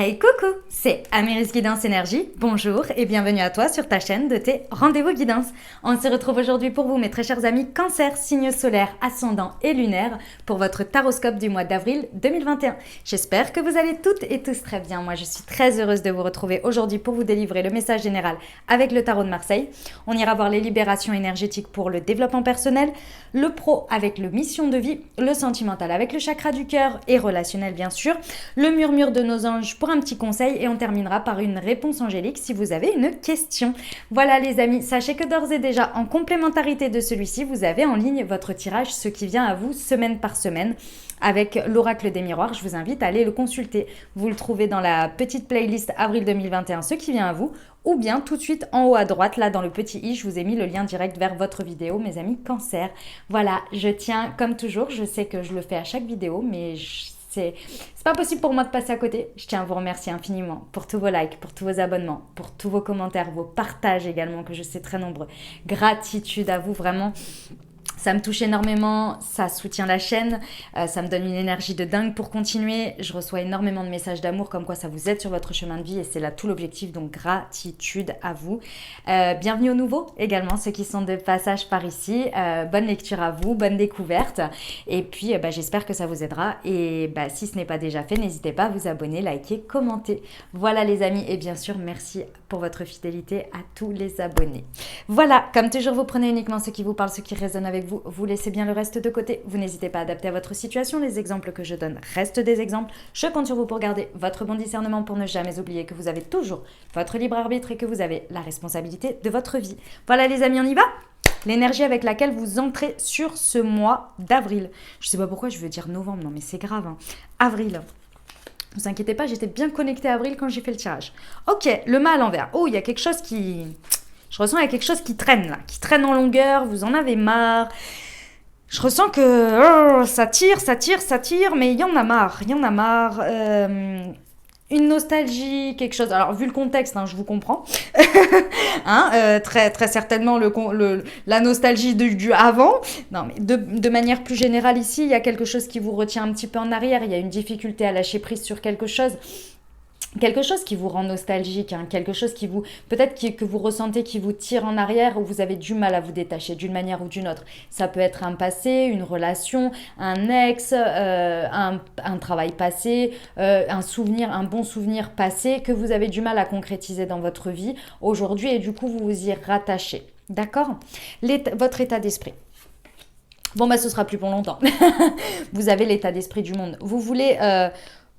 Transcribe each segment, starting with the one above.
Hey coucou, c'est Améris Guidance Énergie, bonjour et bienvenue à toi sur ta chaîne de tes rendez-vous guidance. On se retrouve aujourd'hui pour vous mes très chers amis Cancer, signe solaire, ascendant et lunaire pour votre taroscope du mois d'avril 2021. J'espère que vous allez toutes et tous très bien. Moi je suis très heureuse de vous retrouver aujourd'hui pour vous délivrer le message général avec le tarot de Marseille. On ira voir les libérations énergétiques pour le développement personnel, le pro avec le mission de vie, le sentimental avec le chakra du cœur et relationnel bien sûr, le murmure de nos anges pour un petit conseil et on terminera par une réponse angélique si vous avez une question. Voilà les amis, sachez que d'ores et déjà en complémentarité de celui-ci, vous avez en ligne votre tirage, ce qui vient à vous semaine par semaine avec l'oracle des miroirs. Je vous invite à aller le consulter. Vous le trouvez dans la petite playlist avril 2021, ce qui vient à vous, ou bien tout de suite en haut à droite, là dans le petit i, je vous ai mis le lien direct vers votre vidéo, mes amis Cancer. Voilà, je tiens comme toujours, je sais que je le fais à chaque vidéo, mais c'est pas possible pour moi de passer à côté. Je tiens à vous remercier infiniment pour tous vos likes, pour tous vos abonnements, pour tous vos commentaires, vos partages également, que je sais très nombreux. Gratitude à vous, vraiment. Ça me touche énormément, ça soutient la chaîne, ça me donne une énergie de dingue pour continuer. Je reçois énormément de messages d'amour comme quoi ça vous aide sur votre chemin de vie et c'est là tout l'objectif, donc gratitude à vous. Bienvenue aux nouveaux également, ceux qui sont de passage par ici. Bonne lecture à vous, bonne découverte et puis j'espère que ça vous aidera et si ce n'est pas déjà fait, n'hésitez pas à vous abonner, liker, commenter. Voilà les amis et bien sûr merci pour votre fidélité à tous les abonnés. Voilà, comme toujours vous prenez uniquement ce qui vous parle, ce qui résonne avec vous. Vous laissez bien le reste de côté. Vous n'hésitez pas à adapter à votre situation. Les exemples que je donne restent des exemples. Je compte sur vous pour garder votre bon discernement pour ne jamais oublier que vous avez toujours votre libre arbitre et que vous avez la responsabilité de votre vie. Voilà les amis, on y va ? L'énergie avec laquelle vous entrez sur ce mois d'avril. Je ne sais pas pourquoi je veux dire novembre, non mais c'est grave. Hein. Avril. Ne vous inquiétez pas, j'étais bien connectée à avril quand j'ai fait le tirage. Ok, le mât à l'envers. Oh, il y a quelque chose qui... Je ressens qu'il y a quelque chose qui traîne là, qui traîne en longueur, vous en avez marre. Je ressens que ça tire, mais il y en a marre, une nostalgie, quelque chose. Alors, vu le contexte, je vous comprends. Très, très certainement la nostalgie du avant. Non, mais de manière plus générale ici, il y a quelque chose qui vous retient un petit peu en arrière. Il y a une difficulté à lâcher prise sur quelque chose. Quelque chose qui vous rend nostalgique, quelque chose qui vous, que vous ressentez qui vous tire en arrière ou vous avez du mal à vous détacher d'une manière ou d'une autre. Ça peut être un passé, une relation, un ex, un travail passé, un souvenir, un bon souvenir passé que vous avez du mal à concrétiser dans votre vie aujourd'hui et du coup vous vous y rattachez. D'accord ? Votre état d'esprit. Bon ce sera plus pour longtemps. Vous avez l'état d'esprit du monde. Vous voulez...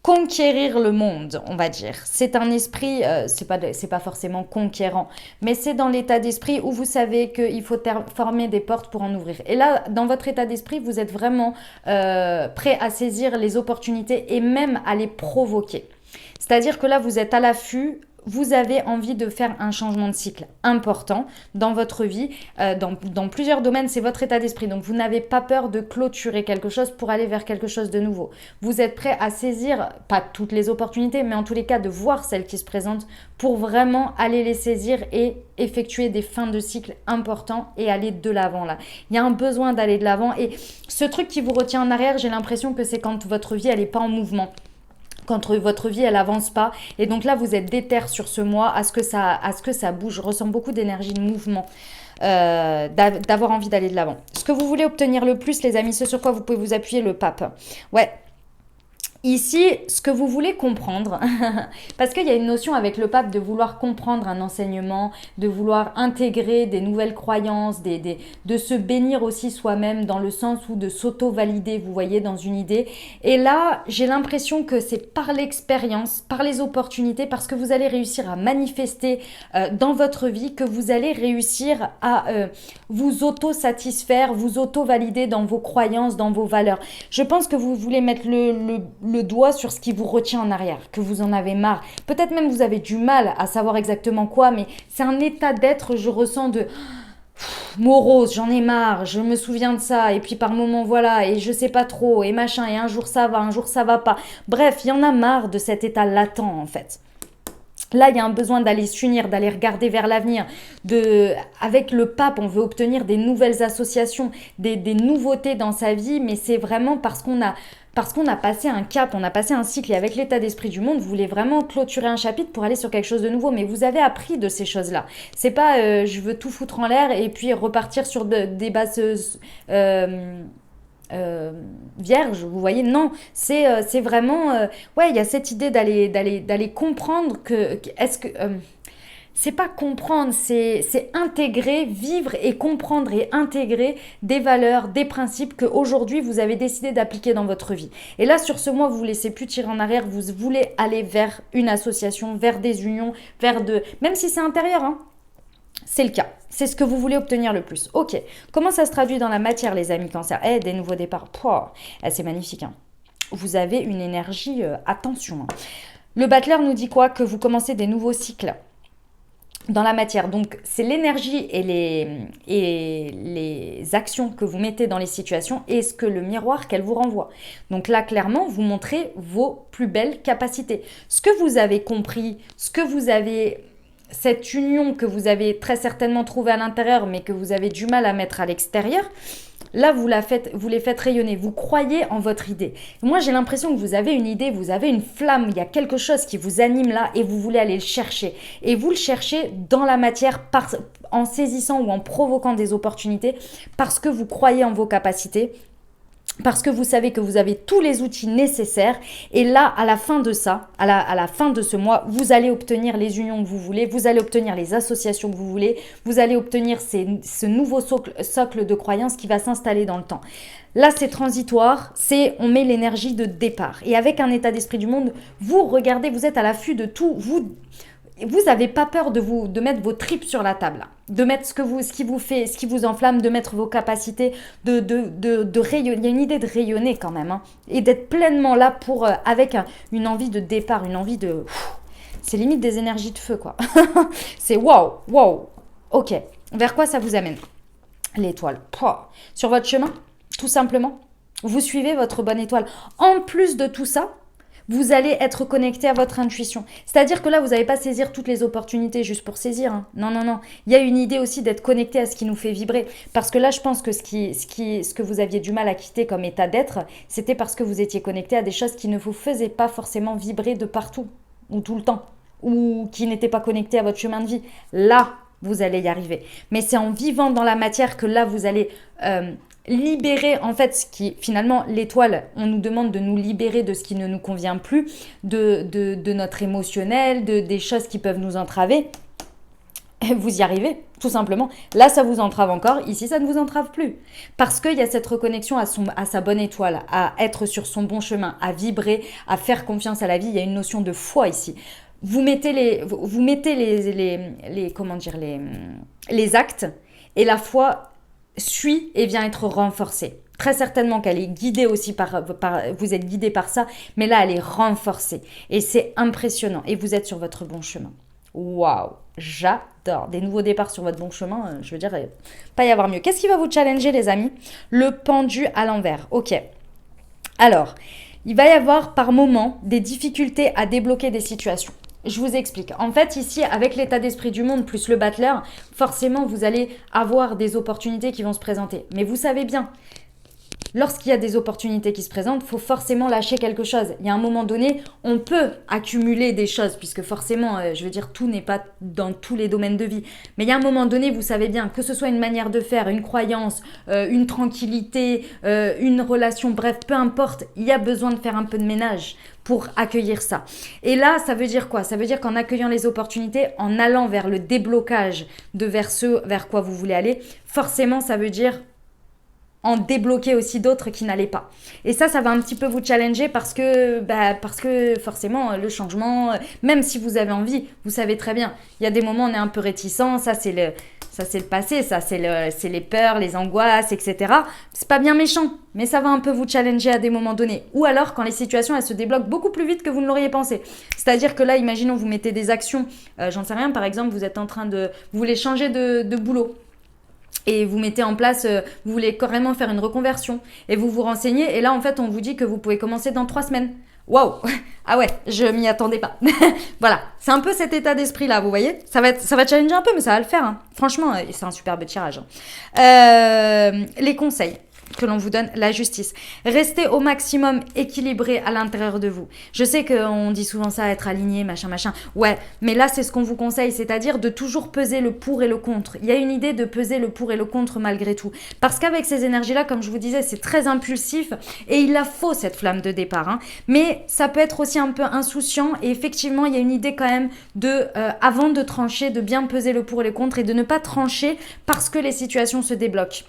conquérir le monde, on va dire. C'est un esprit, c'est pas forcément conquérant, mais c'est dans l'état d'esprit où vous savez qu'il faut former des portes pour en ouvrir. Et là, dans votre état d'esprit, vous êtes vraiment prêt à saisir les opportunités et même à les provoquer. C'est-à-dire que là, vous êtes à l'affût, vous avez envie de faire un changement de cycle important dans votre vie, dans plusieurs domaines, c'est votre état d'esprit. Donc, vous n'avez pas peur de clôturer quelque chose pour aller vers quelque chose de nouveau. Vous êtes prêt à saisir, pas toutes les opportunités, mais en tous les cas, de voir celles qui se présentent pour vraiment aller les saisir et effectuer des fins de cycle importants et aller de l'avant là. Il y a un besoin d'aller de l'avant et ce truc qui vous retient en arrière, j'ai l'impression que c'est quand votre vie, elle n'est pas en mouvement. Quand votre vie, elle avance pas. Et donc là, vous êtes déter sur ce mois à ce que ça bouge. Je ressens beaucoup d'énergie, de mouvement, d'avoir envie d'aller de l'avant. Ce que vous voulez obtenir le plus, les amis, ce sur quoi vous pouvez vous appuyer, le pape. Ouais. Ici, ce que vous voulez comprendre, parce qu'il y a une notion avec le pape de vouloir comprendre un enseignement, de vouloir intégrer des nouvelles croyances, de se bénir aussi soi-même dans le sens où de s'auto-valider, vous voyez, dans une idée. Et là, j'ai l'impression que c'est par l'expérience, par les opportunités, parce que vous allez réussir à manifester dans votre vie, que vous allez réussir à vous auto-satisfaire, vous auto-valider dans vos croyances, dans vos valeurs. Je pense que vous voulez mettre le doigt sur ce qui vous retient en arrière, que vous en avez marre. Peut-être même vous avez du mal à savoir exactement quoi, mais c'est un état d'être, je ressens de morose, j'en ai marre, je me souviens de ça, et puis par moments voilà, et je sais pas trop, et machin, et un jour ça va pas. Bref, il y en a marre de cet état latent en fait. Là, il y a un besoin d'aller s'unir, d'aller regarder vers l'avenir. Avec le pape, on veut obtenir des nouvelles associations, des nouveautés dans sa vie, mais c'est vraiment parce qu'on a Parce qu'on a passé un cap, on a passé un cycle et avec l'état d'esprit du monde, vous voulez vraiment clôturer un chapitre pour aller sur quelque chose de nouveau. Mais vous avez appris de ces choses-là. C'est pas je veux tout foutre en l'air et puis repartir sur des bases vierges, vous voyez. Non, c'est vraiment... ouais, il y a cette idée d'aller comprendre est-ce que... c'est pas comprendre, c'est intégrer, vivre et comprendre et intégrer des valeurs, des principes qu'aujourd'hui vous avez décidé d'appliquer dans votre vie. Et là, sur ce mois, vous ne vous laissez plus tirer en arrière, vous voulez aller vers une association, vers des unions, même si c'est intérieur, hein, c'est le cas. C'est ce que vous voulez obtenir le plus. Ok. Comment ça se traduit dans la matière, les amis Cancer? Des nouveaux départs. C'est magnifique, hein. Vous avez une énergie, attention, hein. Le Battler nous dit quoi? Que vous commencez des nouveaux cycles dans la matière. Donc, c'est l'énergie et les actions que vous mettez dans les situations et ce que le miroir qu'elle vous renvoie. Donc là, clairement, vous montrez vos plus belles capacités. Ce que vous avez compris, cette union que vous avez très certainement trouvée à l'intérieur, mais que vous avez du mal à mettre à l'extérieur, là, vous les faites rayonner. Vous croyez en votre idée. Moi, j'ai l'impression que vous avez une idée, vous avez une flamme. Il y a quelque chose qui vous anime là et vous voulez aller le chercher. Et vous le cherchez dans la matière en saisissant ou en provoquant des opportunités parce que vous croyez en vos capacités. Parce que vous savez que vous avez tous les outils nécessaires et là, à la fin de ça, à la fin de ce mois, vous allez obtenir les unions que vous voulez, vous allez obtenir les associations que vous voulez, vous allez obtenir ce nouveau socle de croyances qui va s'installer dans le temps. Là, c'est transitoire, on met l'énergie de départ. Et avec un état d'esprit du monde, vous regardez, vous êtes à l'affût de tout, vous n'avez pas peur de mettre vos tripes sur la table, là. De mettre ce qui vous enflamme, de mettre vos capacités, de rayonner. Il y a une idée de rayonner quand même, hein, et d'être pleinement là avec une envie de départ, une envie de... C'est limite des énergies de feu, quoi. C'est waouh. Ok, vers quoi ça vous amène? L'étoile. Sur votre chemin, tout simplement, vous suivez votre bonne étoile. En plus de tout ça, vous allez être connecté à votre intuition. C'est-à-dire que là, vous n'allez pas saisir toutes les opportunités juste pour saisir, hein. Non. Il y a une idée aussi d'être connecté à ce qui nous fait vibrer. Parce que là, je pense que ce que vous aviez du mal à quitter comme état d'être, c'était parce que vous étiez connecté à des choses qui ne vous faisaient pas forcément vibrer de partout ou tout le temps, ou qui n'étaient pas connectées à votre chemin de vie. Là, vous allez y arriver. Mais c'est en vivant dans la matière que là, vous allez... libérer en fait ce qui finalement l'étoile, on nous demande de nous libérer de ce qui ne nous convient plus, de notre émotionnel, des choses qui peuvent nous entraver. Et vous y arrivez, tout simplement. Là, ça vous entrave encore. Ici, ça ne vous entrave plus. Parce qu'il y a cette reconnexion à sa bonne étoile, à être sur son bon chemin, à vibrer, à faire confiance à la vie. Il y a une notion de foi ici. Vous mettez les actes et la foi suit et vient être renforcée. Très certainement qu'elle est guidée aussi vous êtes guidé par ça, mais là, elle est renforcée. Et c'est impressionnant. Et vous êtes sur votre bon chemin. Waouh, j'adore. Des nouveaux départs sur votre bon chemin, je veux dire, pas y avoir mieux. Qu'est-ce qui va vous challenger, les amis? Le pendu à l'envers. Ok. Alors, il va y avoir par moment des difficultés à débloquer des situations. Je vous explique. En fait, ici, avec l'état d'esprit du monde plus le Battler, forcément, vous allez avoir des opportunités qui vont se présenter. Mais vous savez bien, lorsqu'il y a des opportunités qui se présentent, il faut forcément lâcher quelque chose. Il y a un moment donné, on peut accumuler des choses, puisque forcément, je veux dire, tout n'est pas dans tous les domaines de vie. Mais il y a un moment donné, vous savez bien, que ce soit une manière de faire, une croyance, une tranquillité, une relation, bref, peu importe, il y a besoin de faire un peu de ménage pour accueillir ça. Et là, ça veut dire quoi? Ça veut dire qu'en accueillant les opportunités, en allant vers le déblocage vers ce vers quoi vous voulez aller, forcément, ça veut dire en débloquer aussi d'autres qui n'allaient pas. Et ça va un petit peu vous challenger parce que forcément, le changement, même si vous avez envie, vous savez très bien, il y a des moments où on est un peu réticent, ça c'est le passé, c'est les peurs, les angoisses, etc. C'est pas bien méchant, mais ça va un peu vous challenger à des moments donnés. Ou alors quand les situations, elles se débloquent beaucoup plus vite que vous ne l'auriez pensé. C'est-à-dire que là, imaginons, vous mettez des actions, j'en sais rien, par exemple, vous êtes en train vous voulez changer de boulot. Et vous mettez en place, vous voulez carrément faire une reconversion. Et vous vous renseignez, et là, en fait, on vous dit que vous pouvez commencer dans 3 semaines. Waouh! Ah ouais, je m'y attendais pas. Voilà, c'est un peu cet état d'esprit-là, vous voyez? Ça va challenger un peu, mais ça va le faire, hein. Franchement, c'est un superbe tirage. Les conseils. que l'on vous donne la justice. Restez au maximum équilibré à l'intérieur de vous. Je sais qu'on dit souvent ça, être aligné, machin, machin. Ouais, mais là, c'est ce qu'on vous conseille, c'est-à-dire de toujours peser le pour et le contre. Il y a une idée de peser le pour et le contre malgré tout. Parce qu'avec ces énergies-là, comme je vous disais, c'est très impulsif et il la faut, cette flamme de départ. Hein. Mais ça peut être aussi un peu insouciant et effectivement, il y a une idée quand même de, avant de trancher, de bien peser le pour et le contre et de ne pas trancher parce que les situations se débloquent.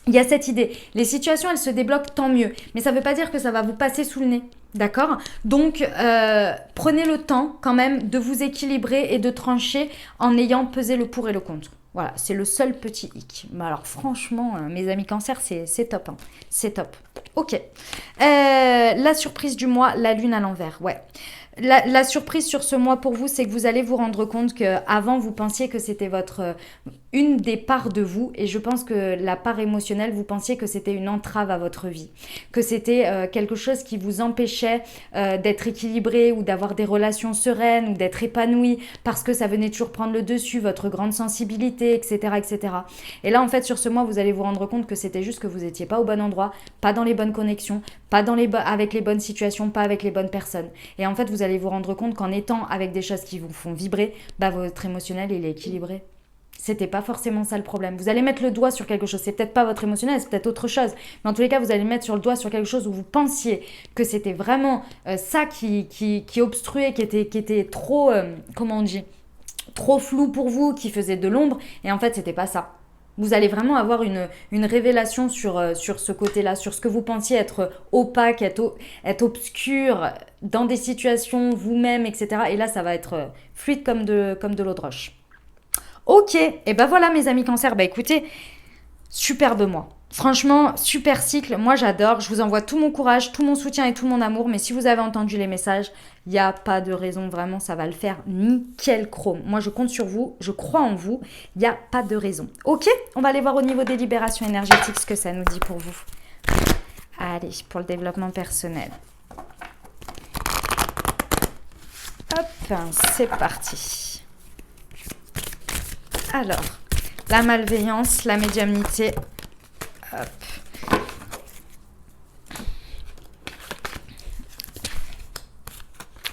Il y a cette idée. Les situations, elles se débloquent, tant mieux. Mais ça ne veut pas dire que ça va vous passer sous le nez. D'accord? Donc, prenez le temps quand même de vous équilibrer et de trancher en ayant pesé le pour et le contre. Voilà, c'est le seul petit hic. Mais alors, franchement, mes amis cancer, c'est top. Hein. C'est top. Ok. La surprise du mois, la lune à l'envers. Ouais. La surprise sur ce mois pour vous, c'est que vous allez vous rendre compte qu'avant, vous pensiez que c'était une des parts de vous, et je pense que la part émotionnelle, vous pensiez que c'était une entrave à votre vie, que c'était quelque chose qui vous empêchait d'être équilibré ou d'avoir des relations sereines ou d'être épanoui parce que ça venait toujours prendre le dessus, votre grande sensibilité, etc., etc. Et là, en fait, sur ce mois, vous allez vous rendre compte que c'était juste que vous n'étiez pas au bon endroit, pas dans les bonnes connexions, pas avec les bonnes situations, pas avec les bonnes personnes. Et en fait, vous allez vous rendre compte qu'en étant avec des choses qui vous font vibrer, bah, votre émotionnel, il est équilibré. C'était pas forcément ça le problème. Vous allez mettre le doigt sur quelque chose. C'est peut-être pas votre émotionnel, c'est peut-être autre chose. Mais en tous les cas, vous allez mettre sur le doigt sur quelque chose où vous pensiez que c'était vraiment ça qui obstruait, qui était trop, comment on dit, trop flou pour vous, qui faisait de l'ombre. Et en fait, c'était pas ça. Vous allez vraiment avoir une révélation sur ce côté-là, sur ce que vous pensiez être opaque, être obscur dans des situations vous-même, etc. Et là, ça va être fluide comme de l'eau de roche. Ok, et ben voilà mes amis cancer, bah écoutez, superbe mois. Franchement, super cycle, moi j'adore, je vous envoie tout mon courage, tout mon soutien et tout mon amour, mais si vous avez entendu les messages, il n'y a pas de raison, vraiment, ça va le faire nickel chrome. Moi je compte sur vous, je crois en vous, il n'y a pas de raison. Ok, on va aller voir au niveau des libérations énergétiques ce que ça nous dit pour vous. Allez, pour le développement personnel. Hop, c'est parti. Alors, la malveillance, la médiumnité. Hop.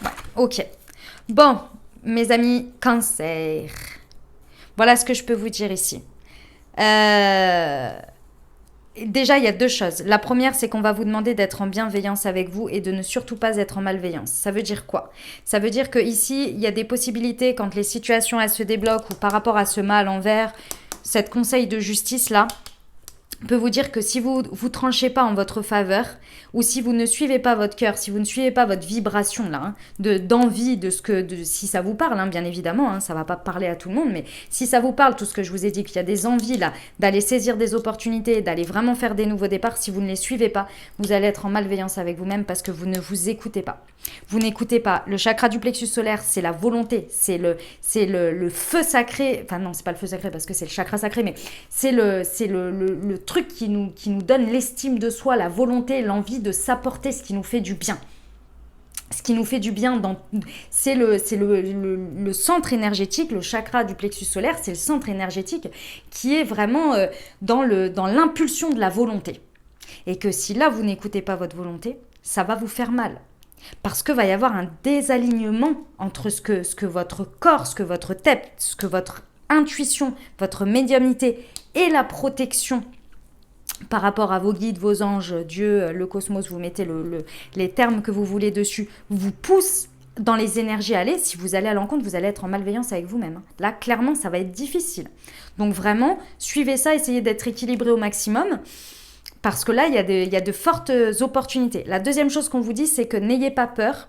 Ouais, ok. Bon, mes amis cancer. Voilà ce que je peux vous dire ici. Déjà, il y a deux choses. La première, c'est qu'on va vous demander d'être en bienveillance avec vous et de ne surtout pas être en malveillance. Ça veut dire quoi? Ça veut dire qu'ici, il y a des possibilités quand les situations elles se débloquent ou par rapport à ce mal envers, cette conseil de justice-là peut vous dire que si vous ne tranchez pas en votre faveur ou si vous ne suivez pas votre cœur, si vous ne suivez pas votre vibration là, d'envie si ça vous parle, hein, bien évidemment, hein, ça ne va pas parler à tout le monde, mais si ça vous parle, tout ce que je vous ai dit, qu'il y a des envies là, d'aller saisir des opportunités, d'aller vraiment faire des nouveaux départs, si vous ne les suivez pas, vous allez être en malveillance avec vous-même parce que vous ne vous écoutez pas. Vous n'écoutez pas. Le chakra du plexus solaire, c'est la volonté, c'est le feu sacré, enfin non, c'est pas le feu sacré parce que c'est le chakra sacré, mais c'est le truc qui nous donne l'estime de soi, la volonté, l'envie de s'apporter ce qui nous fait du bien. Ce qui nous fait du bien, c'est le centre énergétique, le chakra du plexus solaire, c'est le centre énergétique qui est vraiment dans l'impulsion de la volonté. Et que si là, vous n'écoutez pas votre volonté, ça va vous faire mal. Parce qu'il va y avoir un désalignement entre ce que votre corps, ce que votre tête, ce que votre intuition, votre médiumnité et la protection par rapport à vos guides, vos anges, Dieu, le cosmos, vous mettez les termes que vous voulez dessus, vous pousse dans les énergies à aller. Si vous allez à l'encontre, vous allez être en malveillance avec vous-même. Là, clairement, ça va être difficile. Donc vraiment, suivez ça, essayez d'être équilibré au maximum. Parce que là, il y a de fortes opportunités. La deuxième chose qu'on vous dit, c'est que n'ayez pas peur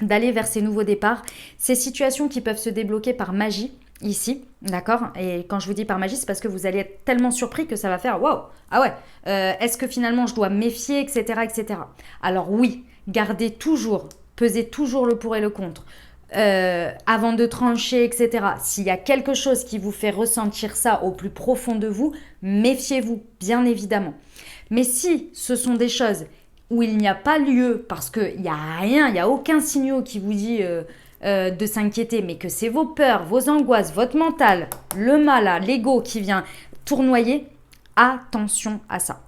d'aller vers ces nouveaux départs. Ces situations qui peuvent se débloquer par magie, ici, d'accord? Et quand je vous dis par magie, c'est parce que vous allez être tellement surpris que ça va faire « Waouh! Ah ouais, est-ce que finalement je dois me méfier, etc. etc. » Alors oui, pesez toujours le pour et le contre. Avant de trancher, etc. S'il y a quelque chose qui vous fait ressentir ça au plus profond de vous, méfiez-vous, bien évidemment. Mais si ce sont des choses où il n'y a pas lieu, parce qu'il n'y a rien, il n'y a aucun signal qui vous dit de s'inquiéter, mais que c'est vos peurs, vos angoisses, votre mental, le mal, l'ego qui vient tournoyer, attention à ça.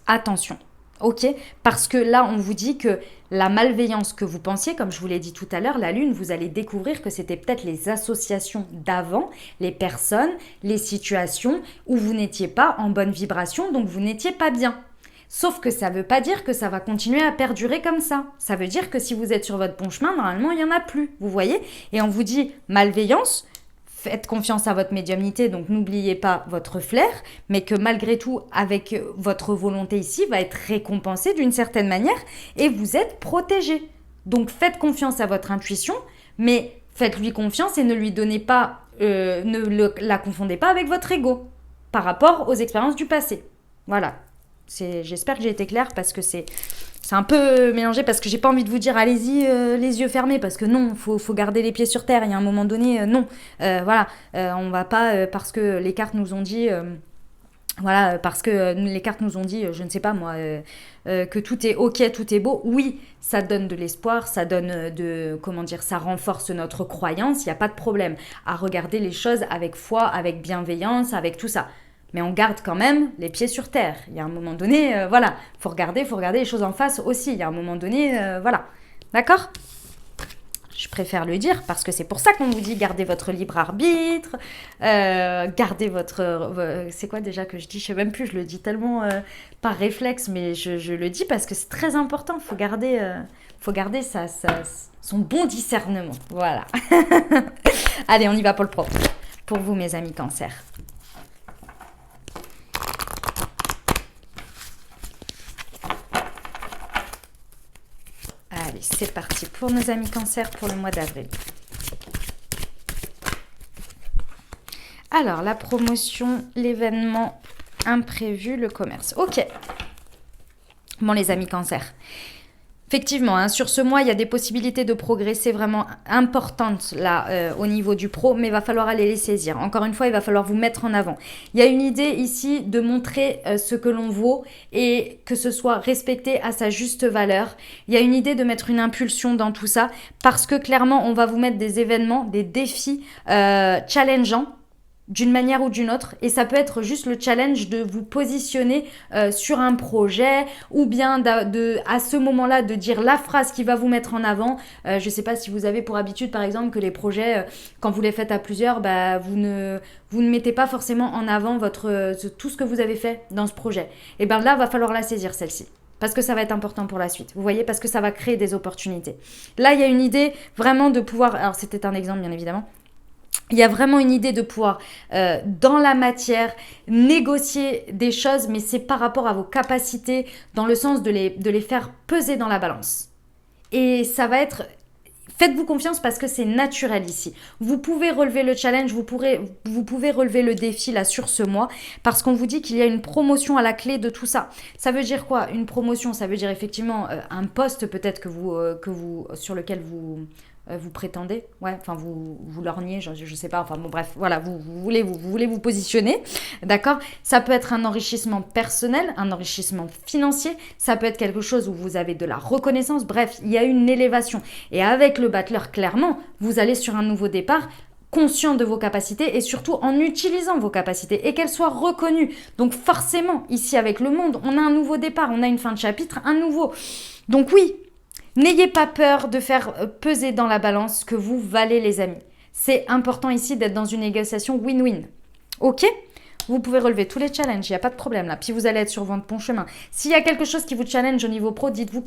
Attention, ok? Parce que là, on vous dit que la malveillance que vous pensiez, comme je vous l'ai dit tout à l'heure, la Lune, vous allez découvrir que c'était peut-être les associations d'avant, les personnes, les situations où vous n'étiez pas en bonne vibration, donc vous n'étiez pas bien. Sauf que ça ne veut pas dire que ça va continuer à perdurer comme ça. Ça veut dire que si vous êtes sur votre bon chemin, normalement, il n'y en a plus. Vous voyez? Et on vous dit malveillance, faites confiance à votre médiumnité, donc n'oubliez pas votre flair, mais que malgré tout, avec votre volonté ici, va être récompensée d'une certaine manière et vous êtes protégé. Donc faites confiance à votre intuition, mais faites-lui confiance et ne lui donnez pas, la confondez pas avec votre ego par rapport aux expériences du passé. Voilà. J'espère que j'ai été claire parce que c'est un peu mélangé parce que j'ai pas envie de vous dire allez-y les yeux fermés parce que non, faut garder les pieds sur terre. Il y a un moment donné, non. Voilà, on va pas parce que les cartes nous ont dit... voilà, parce que les cartes nous ont dit, je ne sais pas moi, que tout est ok, tout est beau. Oui, ça donne de l'espoir, ça donne comment dire, ça renforce notre croyance. Il n'y a pas de problème à regarder les choses avec foi, avec bienveillance, avec tout ça. Mais on garde quand même les pieds sur terre. Il y a un moment donné, voilà, faut regarder les choses en face aussi. Il y a un moment donné, voilà, d'accord ? Je préfère le dire parce que c'est pour ça qu'on vous dit gardez votre libre arbitre, gardez votre... c'est quoi déjà que je dis? Je sais même plus, je le dis tellement par réflexe, mais je le dis parce que c'est très important. Faut garder son bon discernement. Voilà. Allez, on y va pour le pro. Pour vous, mes amis Cancer. Allez, c'est parti pour nos amis Cancer pour le mois d'avril. Alors, la promotion, l'événement imprévu, le commerce. Ok. Bon, les amis Cancer. Effectivement, hein, sur ce mois, il y a des possibilités de progresser vraiment importantes là au niveau du pro, mais il va falloir aller les saisir. Encore une fois, il va falloir vous mettre en avant. Il y a une idée ici de montrer ce que l'on vaut et que ce soit respecté à sa juste valeur. Il y a une idée de mettre une impulsion dans tout ça parce que clairement, on va vous mettre des événements, des défis challengeants d'une manière ou d'une autre, et ça peut être juste le challenge de vous positionner sur un projet ou bien à ce moment-là de dire la phrase qui va vous mettre en avant. Je ne sais pas si vous avez pour habitude par exemple que les projets, quand vous les faites à plusieurs, bah, vous ne mettez pas forcément en avant tout ce que vous avez fait dans ce projet. Et bien là, il va falloir la saisir celle-ci. Parce que ça va être important pour la suite. Vous voyez, parce que ça va créer des opportunités. Là, il y a une idée vraiment de pouvoir... Alors, c'était un exemple, bien évidemment. Il y a vraiment une idée de pouvoir, dans la matière, négocier des choses, mais c'est par rapport à vos capacités, dans le sens de les faire peser dans la balance. Et ça va être... Faites-vous confiance parce que c'est naturel ici. Vous pouvez relever le challenge, vous pouvez relever le défi là sur ce mois parce qu'on vous dit qu'il y a une promotion à la clé de tout ça. Ça veut dire quoi? Une promotion, ça veut dire effectivement un poste peut-être sur lequel vous prétendez, ouais, enfin vous lorgnez, je sais pas, enfin bon bref, voilà, vous voulez vous positionner, d'accord? Ça peut être un enrichissement personnel, un enrichissement financier, ça peut être quelque chose où vous avez de la reconnaissance, bref, il y a une élévation. Et avec le battleur, clairement, vous allez sur un nouveau départ, conscient de vos capacités et surtout en utilisant vos capacités et qu'elles soient reconnues. Donc forcément, ici avec le monde, on a un nouveau départ, on a une fin de chapitre, un nouveau. Donc oui, n'ayez pas peur de faire peser dans la balance ce que vous valez, les amis. C'est important ici d'être dans une négociation win-win. Ok? Vous pouvez relever tous les challenges, il n'y a pas de problème là. Puis vous allez être sur votre bon chemin. S'il y a quelque chose qui vous challenge au niveau pro, dites-vous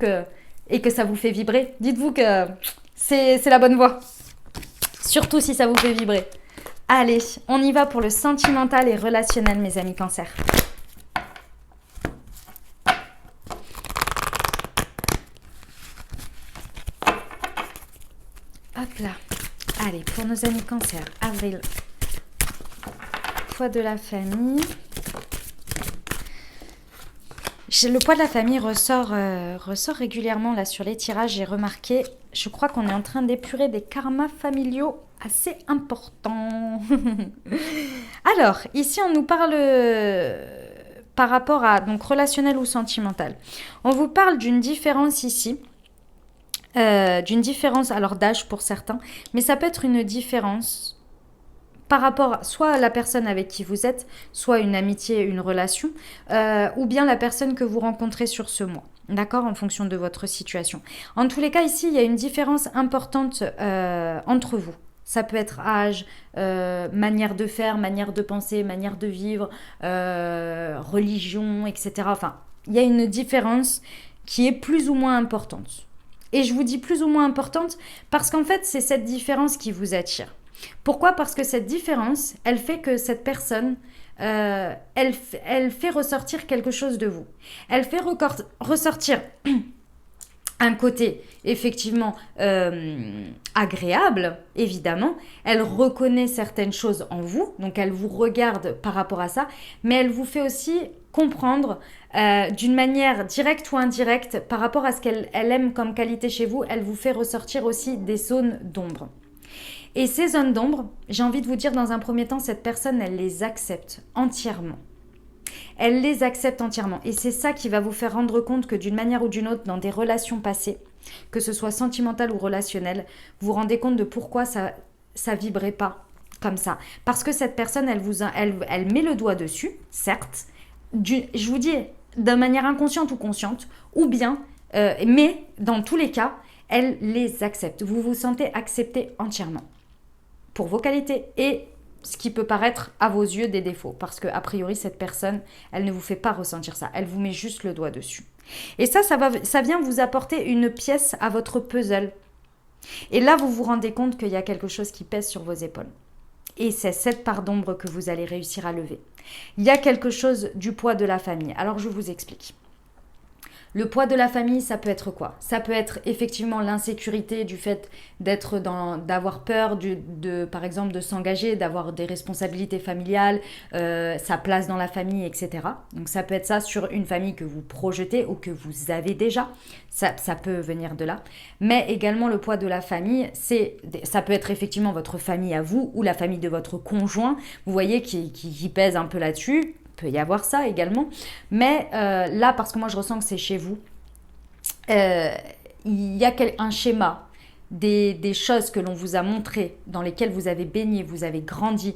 et que ça vous fait vibrer, dites-vous que c'est la bonne voie. Surtout si ça vous fait vibrer. Allez, on y va pour le sentimental et relationnel, mes amis Cancer. Hop là. Allez, pour nos amis Cancer, avril. Poids de la famille. Le poids de la famille ressort régulièrement là sur les tirages. J'ai remarqué, je crois qu'on est en train d'épurer des karmas familiaux assez importants. Alors, ici on nous parle par rapport à donc relationnel ou sentimental. On vous parle d'une différence ici. D'une différence alors d'âge pour certains, mais ça peut être une différence par rapport soit à la personne avec qui vous êtes, soit une amitié, une relation, ou bien la personne que vous rencontrez sur ce mois. D'accord, en fonction de votre situation. En tous les cas, ici, il y a une différence importante entre vous. Ça peut être âge, manière de faire, manière de penser, manière de vivre, religion, etc. Enfin, il y a une différence qui est plus ou moins importante. Et je vous dis plus ou moins importante parce qu'en fait, c'est cette différence qui vous attire. Pourquoi? Parce que cette différence, elle fait que cette personne, elle fait ressortir quelque chose de vous. Elle fait ressortir un côté effectivement agréable, évidemment. Elle reconnaît certaines choses en vous, donc elle vous regarde par rapport à ça, mais elle vous fait aussi comprendre d'une manière directe ou indirecte par rapport à ce qu'elle aime comme qualité chez vous. Elle vous fait ressortir aussi des zones d'ombre. Et ces zones d'ombre, j'ai envie de vous dire dans un premier temps, cette personne, elle les accepte entièrement. Elle les accepte entièrement. Et c'est ça qui va vous faire rendre compte que d'une manière ou d'une autre, dans des relations passées, que ce soit sentimentales ou relationnelles, vous vous rendez compte de pourquoi ça vibrait pas comme ça. Parce que cette personne, elle met le doigt dessus, certes, je vous dis, de manière inconsciente ou consciente, ou bien, mais dans tous les cas, elle les accepte. Vous vous sentez accepté entièrement pour vos qualités et ce qui peut paraître à vos yeux des défauts. Parce que a priori, cette personne, elle ne vous fait pas ressentir ça. Elle vous met juste le doigt dessus. Et ça vient vous apporter une pièce à votre puzzle. Et là, vous vous rendez compte qu'il y a quelque chose qui pèse sur vos épaules. Et c'est cette part d'ombre que vous allez réussir à lever. Il y a quelque chose du poids de la famille. Alors, je vous explique. Le poids de la famille, ça peut être quoi? Ça peut être effectivement l'insécurité du fait d'avoir peur, par exemple, de s'engager, d'avoir des responsabilités familiales, sa place dans la famille, etc. Donc ça peut être ça sur une famille que vous projetez ou que vous avez déjà. Ça peut venir de là. Mais également le poids de la famille, ça peut être effectivement votre famille à vous ou la famille de votre conjoint. Vous voyez qui pèse un peu là-dessus. Peut y avoir ça également, mais là, parce que moi je ressens que c'est chez vous, il y a un schéma des choses que l'on vous a montrées, dans lesquelles vous avez baigné, vous avez grandi,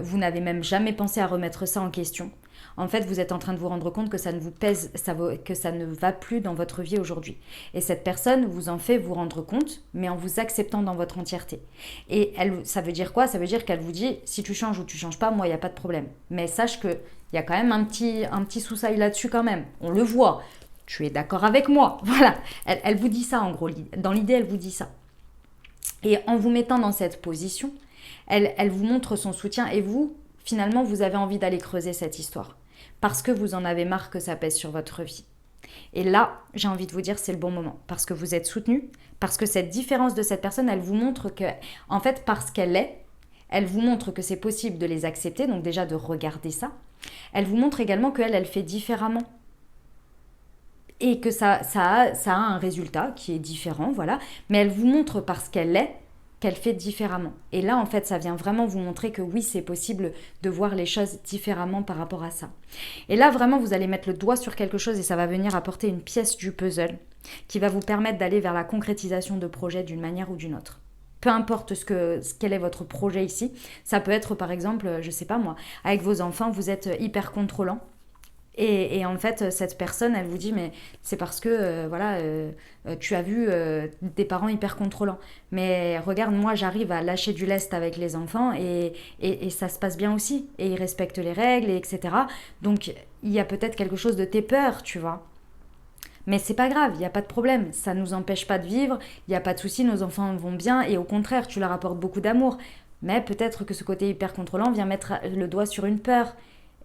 vous n'avez même jamais pensé à remettre ça en question. En fait, vous êtes en train de vous rendre compte que ça ne vous pèse, que ça ne va plus dans votre vie aujourd'hui. Et cette personne vous en fait vous rendre compte, mais en vous acceptant dans votre entièreté. Et ça veut dire quoi? Ça veut dire qu'elle vous dit, si tu changes ou tu changes pas, moi, il n'y a pas de problème. Mais sache qu'il y a quand même un petit soussail là-dessus quand même. On le voit. Tu es d'accord avec moi. Voilà. Elle vous dit ça en gros. Dans l'idée, elle vous dit ça. Et en vous mettant dans cette position, elle vous montre son soutien et vous, finalement, vous avez envie d'aller creuser cette histoire. Parce que vous en avez marre que ça pèse sur votre vie. Et là, j'ai envie de vous dire, c'est le bon moment. Parce que vous êtes soutenu, parce que cette différence de cette personne, elle vous montre que, en fait, parce qu'elle est, elle vous montre que c'est possible de les accepter, donc déjà de regarder ça. Elle vous montre également qu'elle fait différemment. Et que ça a un résultat qui est différent, voilà. Mais elle vous montre parce qu'elle est, qu'elle fait différemment. Et là, en fait, ça vient vraiment vous montrer que oui, c'est possible de voir les choses différemment par rapport à ça. Et là, vraiment, vous allez mettre le doigt sur quelque chose et ça va venir apporter une pièce du puzzle qui va vous permettre d'aller vers la concrétisation de projets d'une manière ou d'une autre. Peu importe quel est votre projet ici. Ça peut être, par exemple, je sais pas moi, avec vos enfants, vous êtes hyper contrôlant. Et en fait, cette personne, elle vous dit, mais c'est parce que, tu as vu des parents hyper contrôlants. Mais regarde, moi, j'arrive à lâcher du lest avec les enfants et ça se passe bien aussi. Et ils respectent les règles, etc. Donc, il y a peut-être quelque chose de tes peurs, tu vois. Mais c'est pas grave, il n'y a pas de problème. Ça ne nous empêche pas de vivre, il n'y a pas de souci, nos enfants vont bien. Et au contraire, tu leur apportes beaucoup d'amour. Mais peut-être que ce côté hyper contrôlant vient mettre le doigt sur une peur.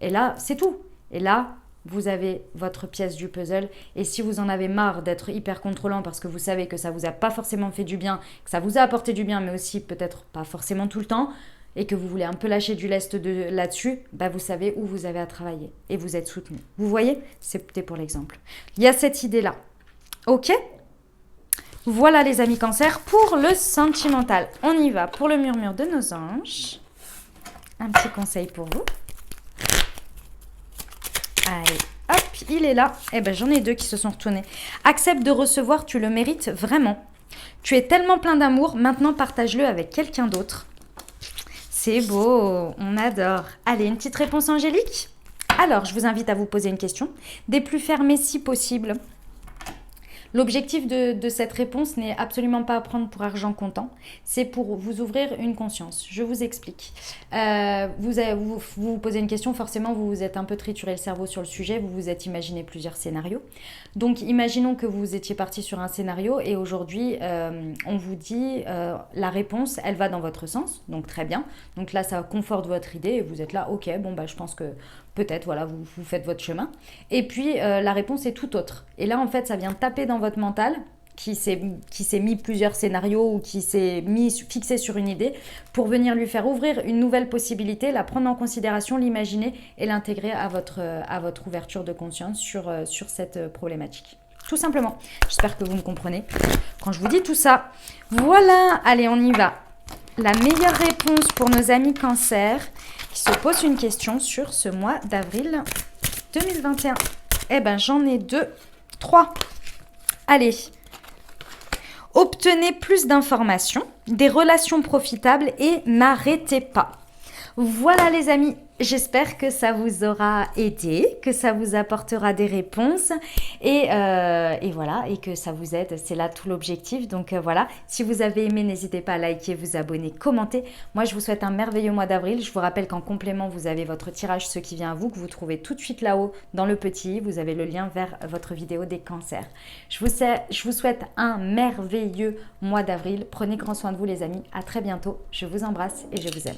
Et là, c'est tout. Et là, vous avez votre pièce du puzzle. Et si vous en avez marre d'être hyper contrôlant parce que vous savez que ça vous a pas forcément fait du bien, que ça vous a apporté du bien, mais aussi peut-être pas forcément tout le temps, et que vous voulez un peu lâcher du lest là-dessus, bah vous savez où vous avez à travailler. Et vous êtes soutenu. Vous voyez? C'était pour l'exemple. Il y a cette idée-là. Ok? Voilà les amis Cancer pour le sentimental. On y va pour le murmure de nos anges. Un petit conseil pour vous. Allez, hop, il est là. Eh ben, j'en ai deux qui se sont retournés. Accepte de recevoir, tu le mérites vraiment. Tu es tellement plein d'amour, maintenant partage-le avec quelqu'un d'autre. C'est beau, on adore. Allez, une petite réponse angélique? Alors, je vous invite à vous poser une question, des plus fermées si possible. L'objectif de cette réponse n'est absolument pas à prendre pour argent comptant, c'est pour vous ouvrir une conscience. Je vous explique. Vous posez une question, forcément vous vous êtes un peu trituré le cerveau sur le sujet, vous vous êtes imaginé plusieurs scénarios. Donc imaginons que vous étiez parti sur un scénario et aujourd'hui on vous dit la réponse, elle va dans votre sens, donc très bien. Donc là ça conforte votre idée et vous êtes là, ok, bon bah je pense que peut-être, voilà, vous faites votre chemin. Et puis, la réponse est tout autre. Et là, en fait, ça vient taper dans votre mental, qui s'est mis plusieurs scénarios ou qui s'est fixé sur une idée, pour venir lui faire ouvrir une nouvelle possibilité, la prendre en considération, l'imaginer et l'intégrer à votre ouverture de conscience sur cette problématique. Tout simplement. J'espère que vous me comprenez quand je vous dis tout ça. Voilà, allez, on y va. La meilleure réponse pour nos amis Cancer qui se posent une question sur ce mois d'avril 2021. Eh ben, j'en ai 2, 3. Allez. Obtenez plus d'informations, des relations profitables et n'arrêtez pas. Voilà les amis, j'espère que ça vous aura aidé, que ça vous apportera des réponses et voilà, et que ça vous aide, c'est là tout l'objectif. Donc voilà, si vous avez aimé, n'hésitez pas à liker, vous abonner, commenter. Moi je vous souhaite un merveilleux mois d'avril. Je vous rappelle qu'en complément, vous avez votre tirage Ce qui vient à vous, que vous trouvez tout de suite là-haut dans le petit. Vous avez le lien vers votre vidéo des cancers. Je vous souhaite un merveilleux mois d'avril. Prenez grand soin de vous les amis, à très bientôt. Je vous embrasse et je vous aime.